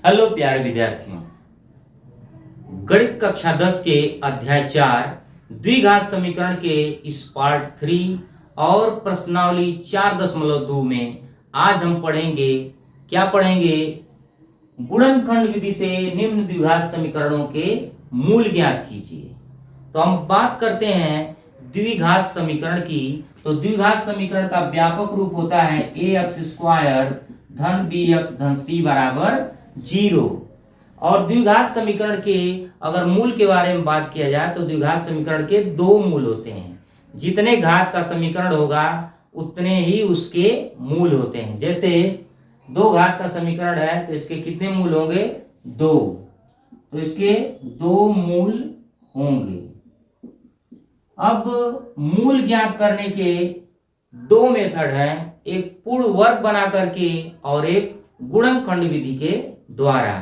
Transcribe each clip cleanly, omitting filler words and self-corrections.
Hello प्यारे विद्यार्थियों, गणित कक्षा 10 के अध्याय 4 द्विघात समीकरण के इस पार्ट 3 और प्रश्नावली 4.2 में आज हम पढ़ेंगे। क्या पढ़ेंगे? गुणनखंड विधि से निम्न द्विघात समीकरणों के मूल ज्ञात कीजिए। तो हम बात करते हैं द्विघात समीकरण की। तो द्विघात समीकरण का व्यापक रूप होता है ax² धन bx धन c बराबर 0। और द्विघात समीकरण के अगर मूल के बारे में बात किया जाए तो द्विघात समीकरण के दो मूल होते हैं। जितने घात का समीकरण होगा उतने ही उसके मूल होते हैं। जैसे 2 घात का समीकरण है तो इसके कितने मूल होंगे? 2। तो इसके 2 मूल होंगे। अब मूल ज्ञात करने के 2 मेथड हैं, एक पूर्ण वर्ग बना करके और एक गुणनखंड विधि के द्वारा।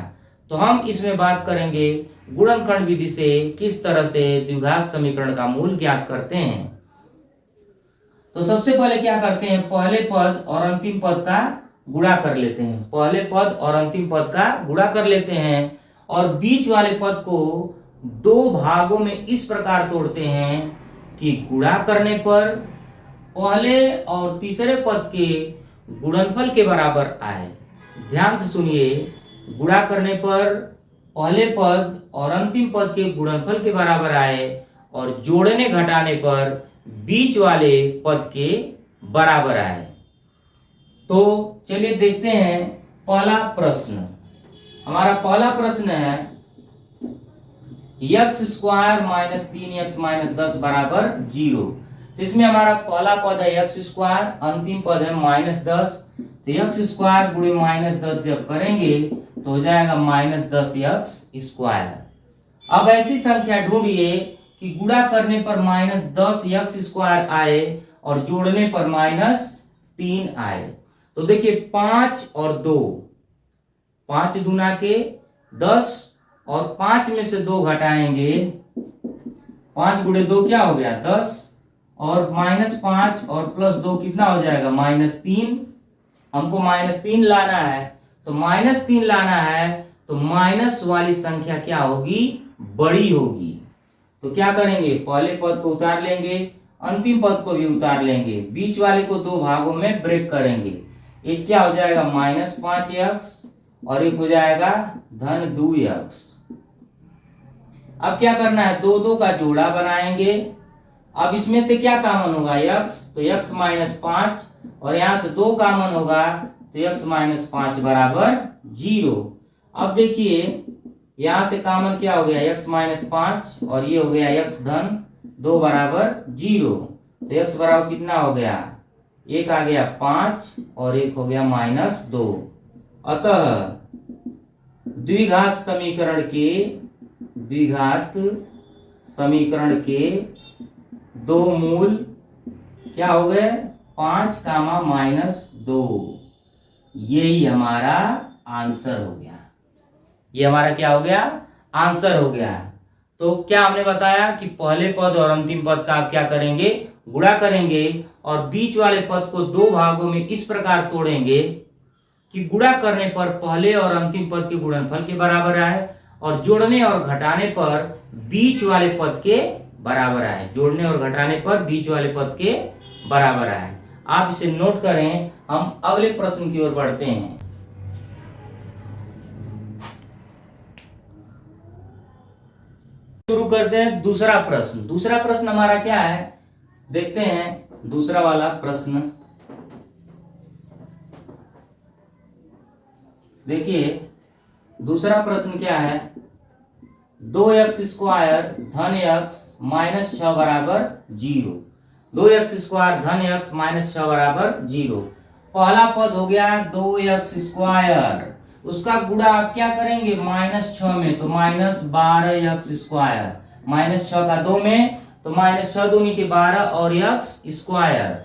तो हम इसमें बात करेंगे गुणनखंड विधि से किस तरह से द्विघात समीकरण का मूल ज्ञात करते हैं। तो सबसे पहले क्या करते हैं, पहले पद और अंतिम पद का गुणा कर लेते हैं। पहले पद और अंतिम पद का गुणा कर लेते हैं और बीच वाले पद को 2 भागों में इस प्रकार तोड़ते हैं कि गुणा करने पर पहले और तीसरे पद के गुणनफल के बराबर आए। ध्यान से सुनिए, गुणा करने पर पहले पद और अंतिम पद के गुणनफल के बराबर आए और जोड़ने घटाने पर बीच वाले पद के बराबर आए। तो चलिए देखते हैं पहला प्रश्न। हमारा पहला प्रश्न है x² माइनस 3x माइनस 10 बराबर 0। तो इसमें हमारा पहला पद है x², अंतिम पद है -10। तो x² गुणे -10 जब करेंगे तो हो जाएगा -10x²। अब ऐसी संख्या ढूंढिए कि गुणा करने पर -10x² आए और जोड़ने पर -3 आए। तो देखिए 5 और 2, 5 दूना के 10 और 5 में से 2 घटाएंगे, 5 गुणे 2 क्या हो गया? 10 और -5 और +2 कितना हो जाएगा? -3। हमको -3 लाना है। तो -3 लाना है तो माइनस वाली संख्या क्या होगी? बड़ी होगी। तो क्या करेंगे, पहले पद को उतार लेंगे, अंतिम पद को भी उतार लेंगे, बीच वाले को 2 भागों में ब्रेक करेंगे। एक क्या हो जाएगा? -5x और एक हो जाएगा धन 2x। अब क्या करना है, 2 का जोड़ा बनाएंगे। अब इसमें से क्या कॉमन होगा? x, तो x -5 और यहां से 2 कॉमन होगा तो x -5 बराबर 0। अब देखिए यहां से कॉमन क्या हो गया? x -5 और ये हो गया x धन 2 बराबर 0। तो x बराबर कितना हो गया? एक आ गया 5 और एक हो गया -2। अतः द्विघात समीकरण के 2 मूल क्या हो गए? 5, -2। यही हमारा आंसर हो गया। ये हमारा क्या हो गया? आंसर हो गया। तो क्या हमने बताया कि पहले पद और अंतिम पद का आप क्या करेंगे? गुणा करेंगे और बीच वाले पद को 2 भागों में इस प्रकार तोड़ेंगे कि गुणा करने पर पहले और अंतिम पद के गुणनफल के बराबर आए और जोड़ने और घटाने पर बीच वाले पद के बराबर आए। जोड़ने और घटाने पर बीच वाले पद के बराबर आए। आप इसे नोट करें। हम अगले प्रश्न की ओर बढ़ते हैं। शुरू करते हैं दूसरा प्रश्न। दूसरा प्रश्न हमारा क्या है, देखते हैं दूसरा वाला प्रश्न। देखिए दूसरा प्रश्न क्या है, 2x² धन x माइनस 6 बराबर 0। 2x² धन x माइनस 6 बराबर 0। पहला पद हो गया 2x², उसका गुणा आप क्या करेंगे? -6 में, तो -12x²। -6 का 2 में तो -6 दूनी के 12 और x²।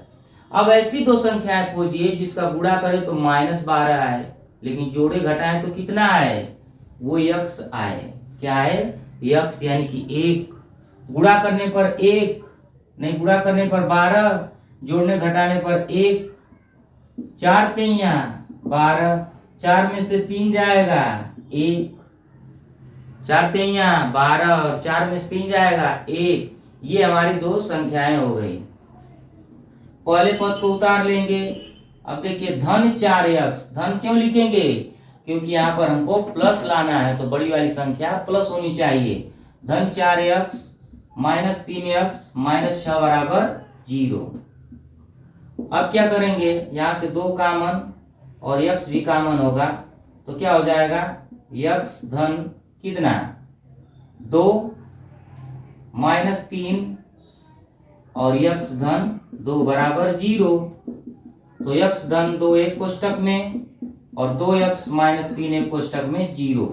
अब ऐसी 2 संख्याएं खोजिए जिसका गुणा करें तो -12 आए, लेकिन जोड़े घटाएं तो कितना आए? वो x आए। क्या है? x, यानी कि 1। गुणा करने पर 1 नहीं, गुणा करने पर 12, जोड़ने घटाने पर 1, 4 3 12, 4 में से 3 जाएगा 1, 4 तिया 12 और 4 में से 3 जाएगा 1। ये हमारी दो संख्याएं हो गई। पहले पद को उतार लेंगे। अब देखिए धन 4x, धन क्यों लिखेंगे? क्योंकि यहाँ पर हमको प्लस लाना है, तो बड़ी वाली संख्या प्लस होनी चाहिए। धन 4x माइनस 3x माइनस 6 बराबर 0। अब क्या करेंगे, यहाँ से 2 कॉमन और x भी कॉमन होगा, तो क्या हो जाएगा x धन कितना 2 माइनस 3 और x धन 2 बराबर 0। तो x धन 2 एक कोष्टक में और 2x माइनस 3 एक कोष्टक में 0।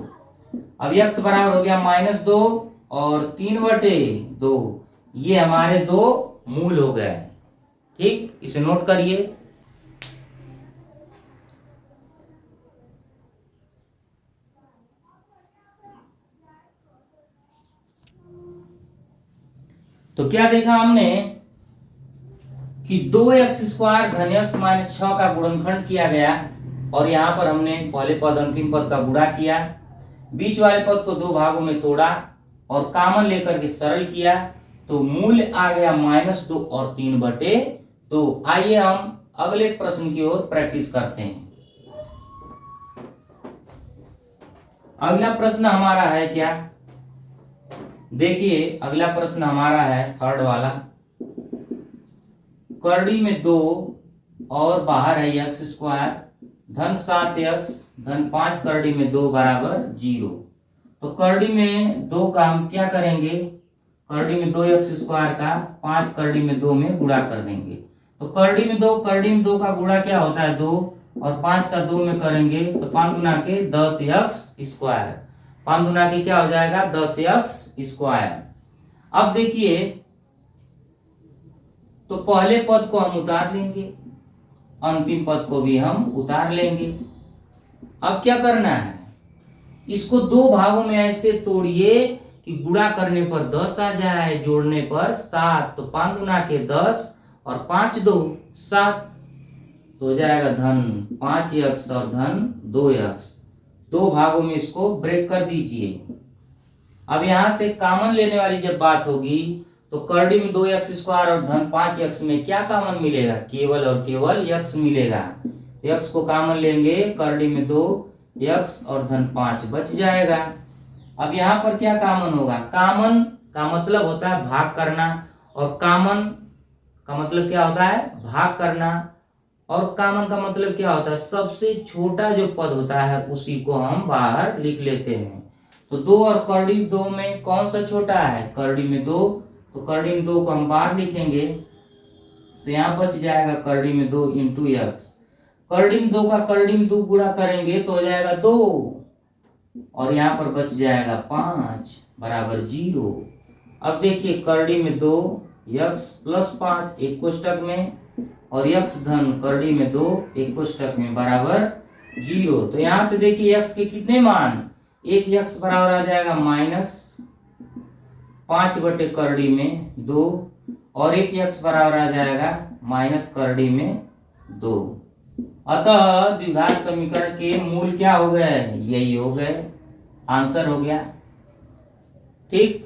अब x बराबर हो गया -2 और 3/2। ये हमारे दो मूल हो गए। ठीक, इसे नोट करिए। तो क्या देखा हमने कि 2x² धन x माइनस 6 का गुणनखंड किया गया और यहां पर हमने पहले पद अंतिम पद का गुणा किया, बीच वाले पद को 2 भागों में तोड़ा और कॉमन लेकर के सरल किया, तो मूल्य आ गया -2 और 3/2। आइए हम अगले प्रश्न की ओर प्रैक्टिस करते हैं। अगला प्रश्न हमारा है क्या, देखिए अगला प्रश्न हमारा है थर्ड वाला। करड़ी में 2 और बाहर है x² धन 7x धन 5 करड़ी में 2 बराबर 0। तो करड़ी में 2 का हम क्या करेंगे, करड़ी में 2x² का 5 करड़ी में 2 में गुणा कर देंगे। तो करड़ी में 2 का गुणा क्या होता है 2 और 5 का 2 में करेंगे तो 5 गुना के 10x²। 5 गुना के क्या हो जाएगा 10x²। अब देखिए तो पहले पद को हम उतार लेंगे, अंतिम पद को भी हम उतार लेंगे। अब क्या करना है, इसको 2 भागों में ऐसे तोड़िए कि गुणा करने पर 10 आ जाए, जोड़ने पर 7। तो 5 गुना के 10 और 5 2 7, तो हो जाएगा धन 5x और धन 2x। 2 भागों में इसको ब्रेक कर दीजिए। अब यहां से कॉमन लेने वाली जब बात होगी तो करड़ी में 2x² और धन 5x में क्या कॉमन मिलेगा, केवल और केवल x मिलेगा। x को कॉमन लेंगे, करड़ी में 2x और धन 5 बच जाएगा। अब यहाँ पर क्या कॉमन होगा, कॉमन का मतलब होता है भाग करना और कॉमन का मतलब क्या होता है भाग करना, और कॉमन का मतलब क्या होता है सबसे छोटा जो पद होता है उसी को हम बाहर लिख लेते हैं। तो 2 और करड़ी 2 में कौन सा छोटा है, करड़ी में 2, तो करड़ी में 2 को हम बाहर लिखेंगे तो यहाँ बच जाएगा करड़ी में 2 इंटू x। करड़ी में 2 का करड़ी में 2 गुणा करेंगे तो हो जाएगा 2 और यहाँ पर बच जाएगा 5 बराबर 0। अब देखिए करड़ी में 2 x प्लस 5 एक कोष्टक में और x धन करड़ी में 2 एक कोष्टक में बराबर 0। तो यहाँ से देखिए x के कितने मान, एक x बराबर आ जाएगा -5 बटे करड़ी में 2 और एक x बराबर आ जाएगा माइनस करड़ी में 2। अतः द्विघात समीकरण के मूल क्या हो गए, यही हो गए, आंसर हो गया। ठीक,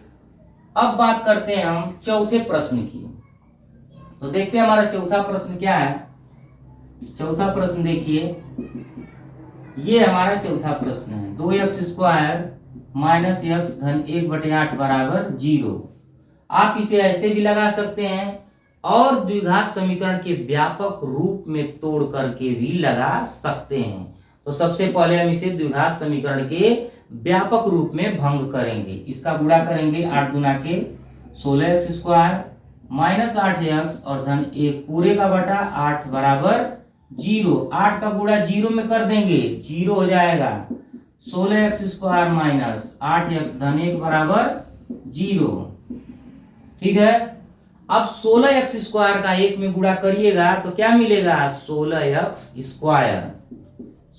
अब बात करते हैं हम चौथे प्रश्न की। तो देखते हैं हमारा चौथा प्रश्न क्या है। चौथा प्रश्न देखिए, ये हमारा चौथा प्रश्न है। 2x² माइनस x धन 1/8 बराबर 0। आप इसे ऐसे भी लगा सकते हैं और द्विघात समीकरण के व्यापक रूप में तोड़ करके भी लगा सकते हैं। तो सबसे पहले हम इसे द्विघात समीकरण के व्यापक रूप में भंग करेंगे। इसका गुणा करेंगे 8 गुना के 16x² माइनस 8x और धन 1 पूरे का बटा 8 बराबर 0। 8 का गुणा 0 में कर देंगे, 0 हो जाएगा। 16x² माइनस 8x धन 1 बराबर 0। ठीक है, अब 16x² का 1 में गुणा करिएगा तो क्या मिलेगा 16x²।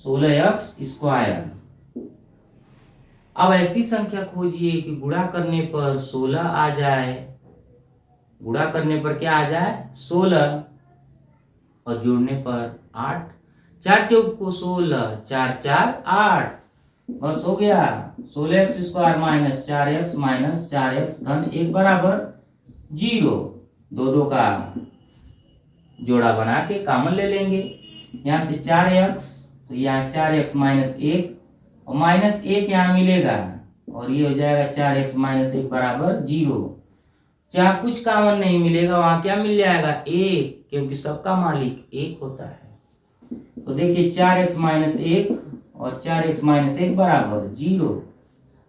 16x²। अब ऐसी संख्या खोजिए कि गुणा करने पर 16 आ जाए, गुणा करने पर क्या आ जाए 16 और जोड़ने पर 8। 4 चौक को 16, 4 4 8। बस हो गया। 16x² माइनस 4x धन 1 बराबर 0। दो का जोड़ा बना के कॉमन ले लेंगे। यहाँ से 4x, तो यहाँ 4x माइनस 1 और माइनस 1 यहाँ मिलेगा और ये हो जाएगा 4x माइनस 1 बराबर 0। जहाँ कुछ कॉमन नहीं मिलेगा वहां क्या मिल जाएगा? 1, क्योंकि सबका मालिक 1 होता है। तो देखिए 4x माइनस 1 और 4x माइनस 1 बराबर 0।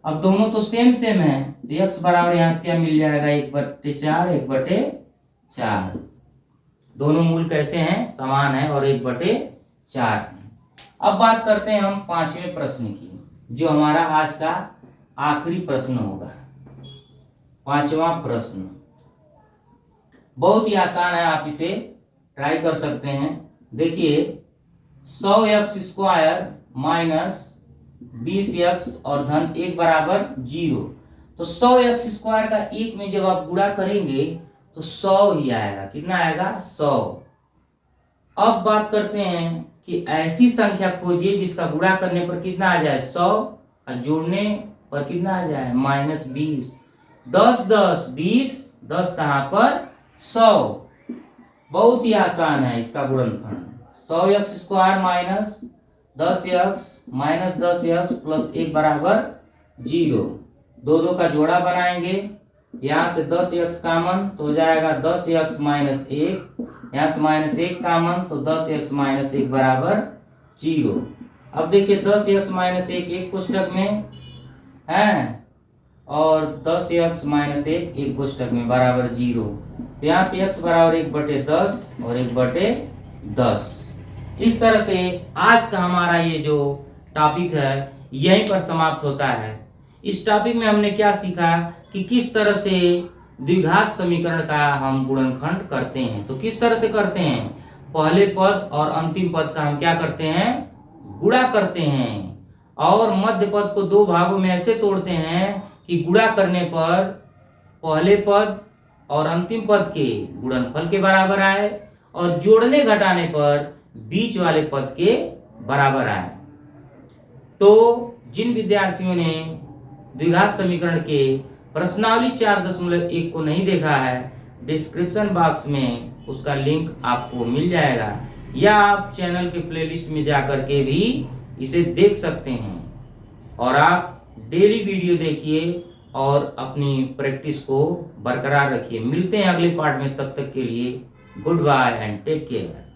अब दोनों तो सेम है, तो x बराबर यहाँ से क्या मिल जाएगा? 1/4 1/4। दोनों मूल कैसे हैं? समान है और 1/4। अब बात करते हैं हम 5वें प्रश्न की, जो हमारा आज का आखिरी प्रश्न होगा। 5वां प्रश्न बहुत ही आसान है, आप इसे ट्राई कर सकते हैं। देखिए 100x² माइनस 20x और धन 1 बराबर 0। तो 100x² का 1 में जब आप गुणा करेंगे तो 100 ही आएगा। कितना आएगा? 100। अब बात करते हैं कि ऐसी संख्या खोजिए जिसका गुणा करने पर कितना आ जाए? 100 और जोड़ने पर कितना आ जाए? -20। 10 10 20, 10 कहां पर? 100। बहुत ही आसान है इसका गुणनखंड। 100x² minus 10x minus 10x plus 1 बराबर 0। दो का जोड़ा बनाएंगे। यहाँ से 10x कॉमन तो हो जाएगा 10x माइनस 1। यहाँ से माइनस 1 कॉमन तो 10x माइनस 1 बराबर 0। अब देखिए 10x माइनस 1 एक कोष्टक में है और 10x माइनस 1 एक कोष्टक में बराबर 0। तो यहाँ से x बराबर 1/10 और 1/10। इस तरह से आज का हमारा ये जो टॉपिक है यहीं पर समाप्त होता है। इस टॉपिक में हमने क्या सीखा कि किस तरह से द्विघात समीकरण का हम गुणनखंड करते हैं। तो किस तरह से करते हैं? पहले पद और अंतिम पद का हम क्या करते हैं? गुणा करते हैं और मध्य पद को दो भागों में ऐसे तोड़ते हैं कि गुणा करने पर पहले पद और अंतिम पद के गुणनफल के बराबर आए और जोड़ने घटाने पर बीच वाले पद के बराबर आए। तो जिन विद्यार्थियों ने द्विघात समीकरण के प्रश्नावली 4.1 को नहीं देखा है, डिस्क्रिप्शन बॉक्स में उसका लिंक आपको मिल जाएगा या आप चैनल के प्लेलिस्ट में जाकर के भी इसे देख सकते हैं। और आप डेली वीडियो देखिए और अपनी प्रैक्टिस को बरकरार रखिए। मिलते हैं अगले पार्ट में, तब तक के लिए good bye and take care.